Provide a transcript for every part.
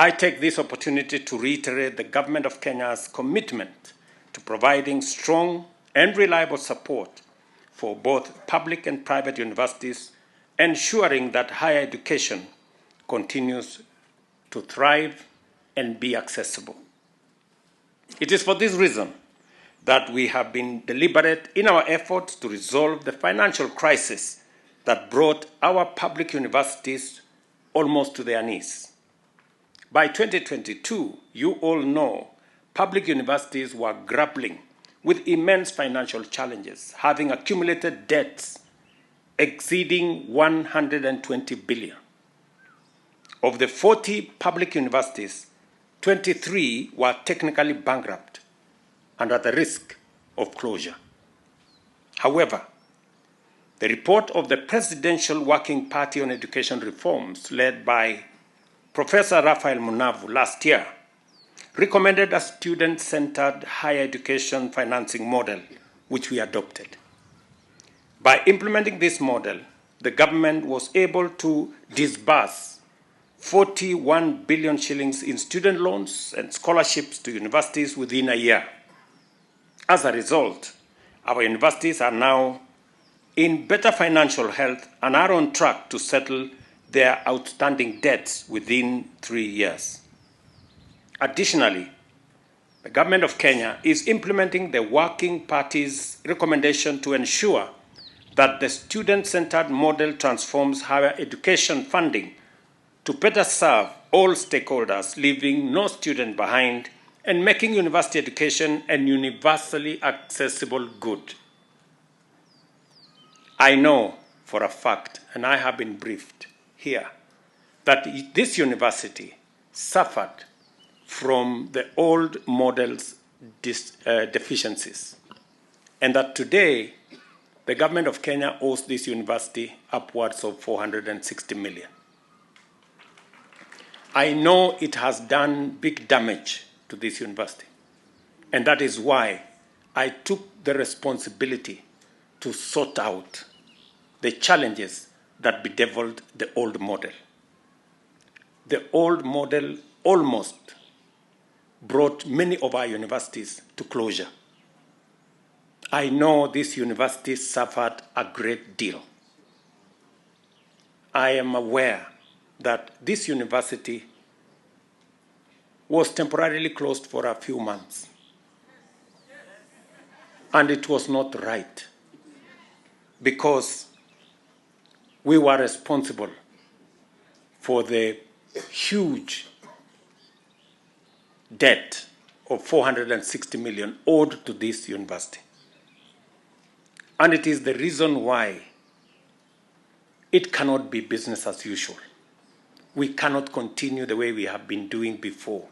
I take this opportunity to reiterate the Government of Kenya's commitment to providing strong and reliable support for both public and private universities, ensuring that higher education continues to thrive and be accessible. It is for this reason that we have been deliberate in our efforts to resolve the financial crisis that brought our public universities almost to their knees. By 2022, you all know public universities were grappling with immense financial challenges, having accumulated debts exceeding 120 billion. Of the 40 public universities, 23 were technically bankrupt and at the risk of closure. However, the report of the Presidential Working Party on Education Reforms, led by Professor Raphael Munavu last year, recommended a student-centered higher education financing model, which we adopted. By implementing this model, the government was able to disburse 41 billion shillings in student loans and scholarships to universities within a year. As a result, our universities are now in better financial health and are on track to settle their outstanding debts within 3 years. Additionally, the Government of Kenya is implementing the Working Party's recommendation to ensure that the student-centered model transforms higher education funding to better serve all stakeholders, leaving no student behind and making university education a universally accessible good. I know for a fact, and I have been briefed here, that this university suffered from the old model's deficiencies, and that today the Government of Kenya owes this university upwards of 460 million. I know it has done big damage to this university, and that is why I took the responsibility to sort out the challenges that bedeviled the old model. The old model almost brought many of our universities to closure. I know this university suffered a great deal. I am aware that this university was temporarily closed for a few months. And it was not right, because we were responsible for the huge debt of 460 million owed to this university. And it is the reason why it cannot be business as usual. We cannot continue the way we have been doing before.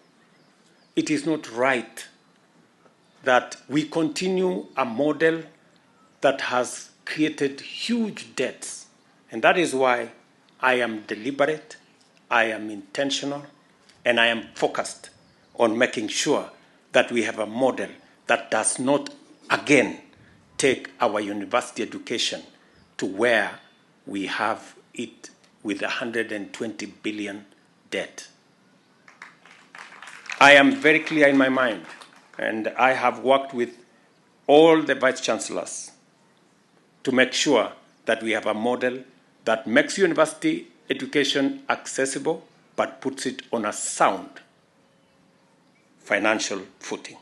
It is not right that we continue a model that has created huge debts. And that is why I am deliberate, I am intentional, and I am focused on making sure that we have a model that does not again take our university education to where we have it with 120 billion debt. I am very clear in my mind, and I have worked with all the vice chancellors to make sure that we have a model that makes university education accessible but puts it on a sound financial footing.